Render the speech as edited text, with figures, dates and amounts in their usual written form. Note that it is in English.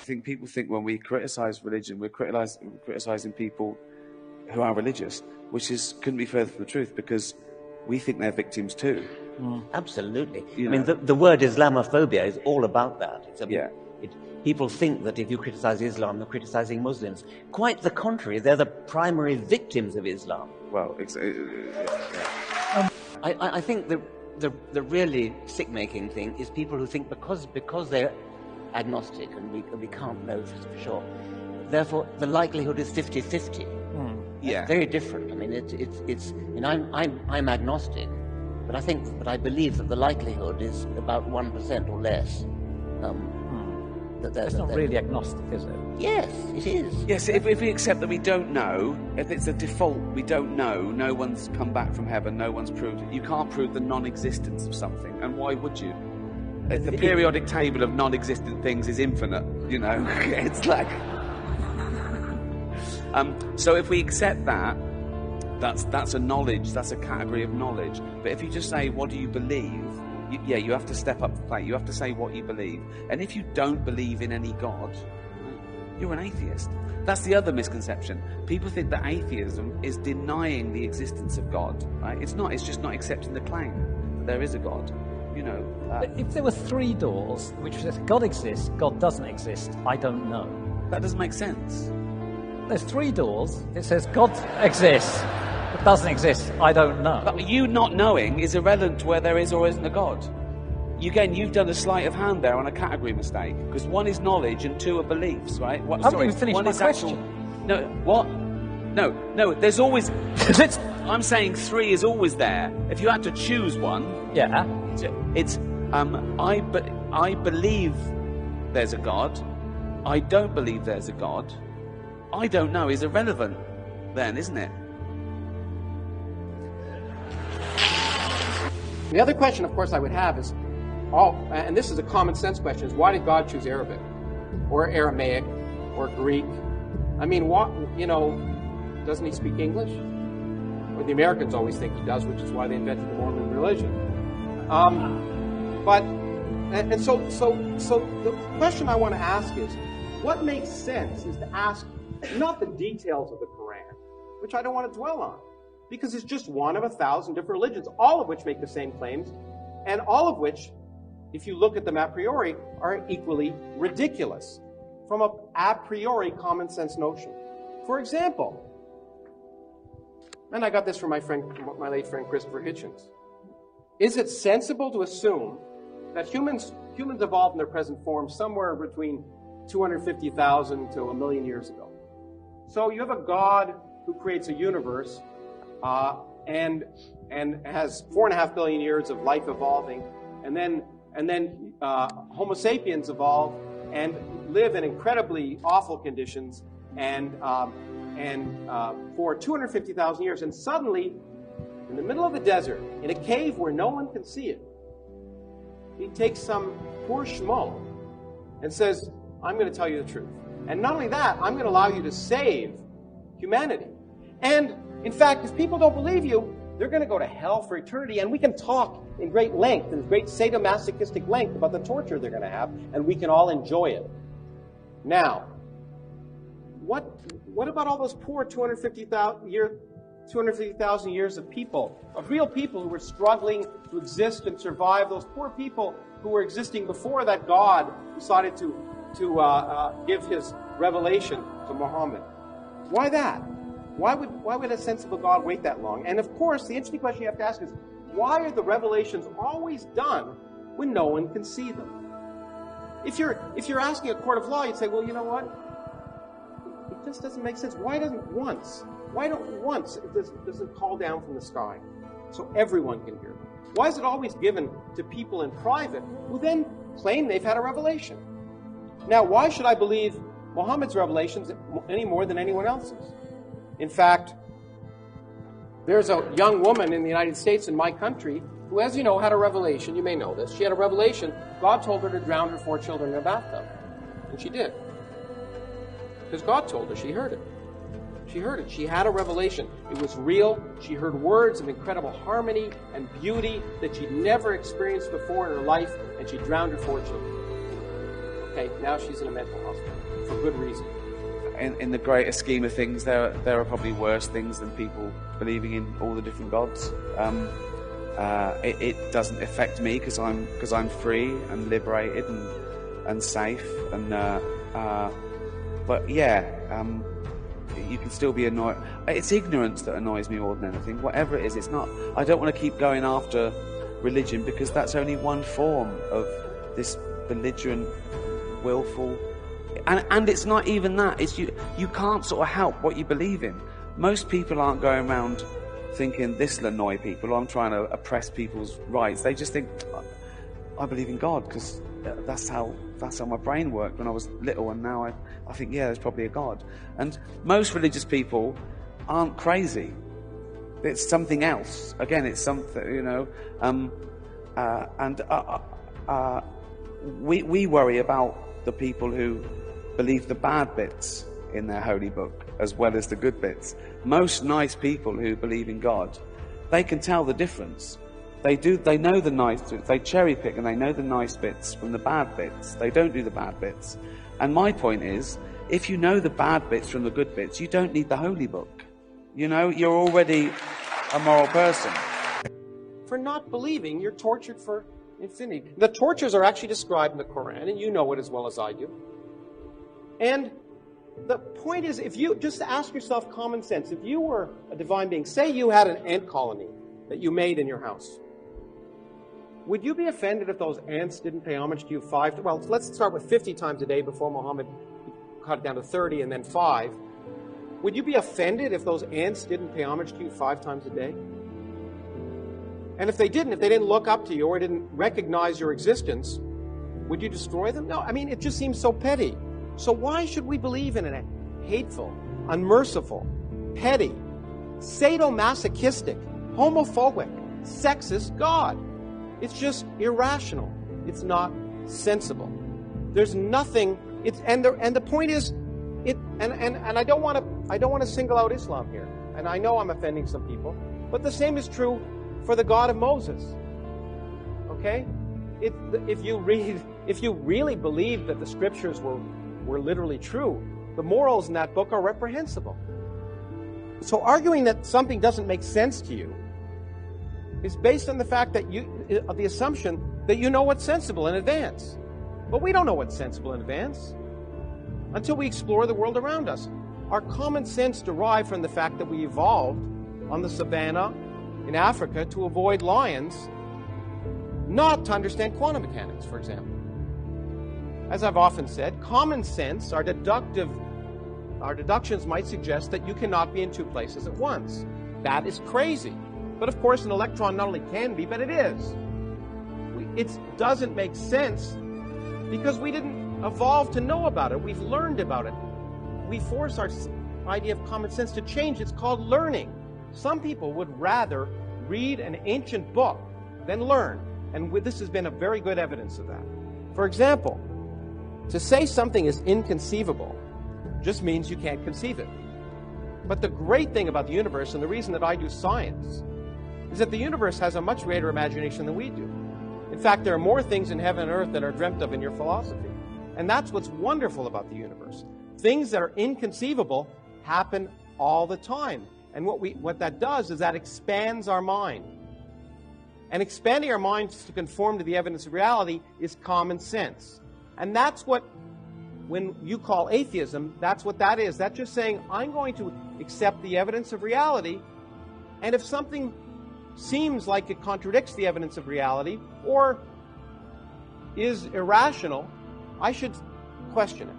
think people think when we criticize religion, we're criticizing people who are religious, which couldn't be further from the truth, because we think they're victims too. Absolutely. I mean, the word Islamophobia is all about that. People think that if you criticize Islam, you're criticizing Muslims. Quite the contrary, they're the primary victims of Islam. Well, I think the really sick-making thing is people who think because they're agnostic and we can't know for sure, therefore the likelihood is 50-50. Yeah, it's very different. I mean, it's. I mean, I'm agnostic, but I believe that the likelihood is about 1% or less. It's not really agnostic, is it? Yes, it is. Yes, if we accept that we don't know, if it's a default, we don't know, no one's come back from heaven, no one's proved it. You can't prove the non-existence of something, and why would you? The periodic table of non-existent things is infinite, you know. It's like... so if we accept that, that's a knowledge, that's a category of knowledge. But if you just say, what do you believe? You have to step up to the plate. You have to say what you believe. And if you don't believe in any God, you're an atheist. That's the other misconception. People think that atheism is denying the existence of God. Right? It's not. It's just not accepting the claim that there is a God. You know. But if there were 3 doors, which says God exists, God doesn't exist, I don't know. That doesn't make sense. There's 3 doors. It says God exists, but doesn't exist, I don't know. But you not knowing is irrelevant to where there is or isn't a God. You've done a sleight of hand there on a category mistake, because 1 is knowledge and 2 are beliefs, right? I haven't even finished my question. No, what? No, there's always... I'm saying 3 is always there. If you had to choose one... Yeah. It's, I believe there's a God. I don't believe there's a God. I don't know is irrelevant then, isn't it? The other question, of course, I would have is, and this is a common sense question, is why did God choose Arabic or Aramaic or Greek? I mean, doesn't he speak English? Well, the Americans always think he does, which is why they invented the Mormon religion. So the question I want to ask is, what makes sense is to ask not the details of the Quran, which I don't want to dwell on, because it's just one of 1,000 different religions, all of which make the same claims, and all of which, if you look at them a priori, are equally ridiculous from a priori common sense notion. For example, and I got this from my late friend Christopher Hitchens, is it sensible to assume that humans evolved in their present form somewhere between 250,000 to 1 million years ago? So you have a God who creates a universe and has 4.5 billion years of life evolving, and then Homo sapiens evolve and live in incredibly awful conditions and for 250,000 years, and suddenly, in the middle of the desert, in a cave where no one can see it, he takes some poor schmo and says, I'm going to tell you the truth. And not only that, I'm going to allow you to save humanity. And, in fact, if people don't believe you, they're going to go to hell for eternity. And we can talk in great length, in great sadomasochistic length, about the torture they're going to have, and we can all enjoy it. Now, what about all those poor 250,000 years of people, of real people who were struggling to exist and survive, those poor people who were existing before that God decided to give his revelation to Muhammad? Why that? Why would a sensible God wait that long? And of course, the interesting question you have to ask is, why are the revelations always done when no one can see them? If you're asking a court of law, you'd say, well, you know what? It just doesn't make sense. Why don't once does it call down from the sky so everyone can hear them? Why is it always given to people in private who then claim they've had a revelation? Now, why should I believe Muhammad's revelations any more than anyone else's? In fact, there's a young woman in the United States, in my country, who, as you know, had a revelation. You may know this. She had a revelation. God told her to drown her 4 children in a bathtub. And she did. Because God told her. She heard it. She heard it. She had a revelation. It was real. She heard words of incredible harmony and beauty that she'd never experienced before in her life, and she drowned her 4 children. Okay, now she's in a mental hospital for good reason. In the greater scheme of things, there are probably worse things than people believing in all the different gods. It doesn't affect me because I'm free and liberated and safe. But yeah, you can still be annoyed. It's ignorance that annoys me more than anything. Whatever it is, it's not. I don't want to keep going after religion because that's only one form of this belligerent, willful. And it's not even that. It's you can't sort of help what you believe in. Most people aren't going around thinking this will annoy people, or I'm trying to oppress people's rights. They just think, I believe in God because that's how my brain worked when I was little, and now I think, yeah, there's probably a God. And most religious people aren't crazy. It's something else. Again, it's something, you know. We worry about the people who believe the bad bits in their holy book as well as the good bits. Most nice people who believe in God, they can tell the difference. They know the nice bits. They cherry pick and they know the nice bits from the bad bits. They don't do the bad bits. And my point is, if you know the bad bits from the good bits, you don't need the holy book. You know, you're already a moral person. For not believing, you're tortured for infinity. The tortures are actually described in the Quran, and you know it as well as I do. And the point is, if you just ask yourself common sense, if you were a divine being, say you had an ant colony that you made in your house, would you be offended if those ants didn't pay homage to you well, let's start with 50 times a day before Muhammad cut it down to 30 and then 5. Would you be offended if those ants didn't pay homage to you 5 times a day? And if they didn't look up to you or didn't recognize your existence, would you destroy them? No, I mean, it just seems so petty. So why should we believe in a hateful, unmerciful, petty, sadomasochistic, homophobic, sexist God? It's just irrational. It's not sensible. There's nothing. And the point is, and I don't want to single out Islam here. And I know I'm offending some people, but the same is true for the God of Moses. Okay, if you really believe that the scriptures were literally true, the morals in that book are reprehensible. So arguing that something doesn't make sense to you is based on the fact that the assumption that you know what's sensible in advance. But we don't know what's sensible in advance until we explore the world around us. Our common sense derived from the fact that we evolved on the savannah in Africa to avoid lions, not to understand quantum mechanics, for example. As I've often said, common sense, our deductions might suggest that you cannot be in 2 places at once. That is crazy. But of course, an electron not only can be, but it is. It doesn't make sense because we didn't evolve to know about it. We've learned about it. We force our idea of common sense to change. It's called learning. Some people would rather read an ancient book than learn. And this has been a very good evidence of that. For example, to say something is inconceivable just means you can't conceive it. But the great thing about the universe, and the reason that I do science, is that the universe has a much greater imagination than we do. In fact, there are more things in heaven and earth than are dreamt of in your philosophy. And that's what's wonderful about the universe. Things that are inconceivable happen all the time. And what that does is that expands our mind. And expanding our minds to conform to the evidence of reality is common sense. And that's what, when you call atheism, that's what that is. That's just saying, I'm going to accept the evidence of reality, and if something seems like it contradicts the evidence of reality or is irrational, I should question it.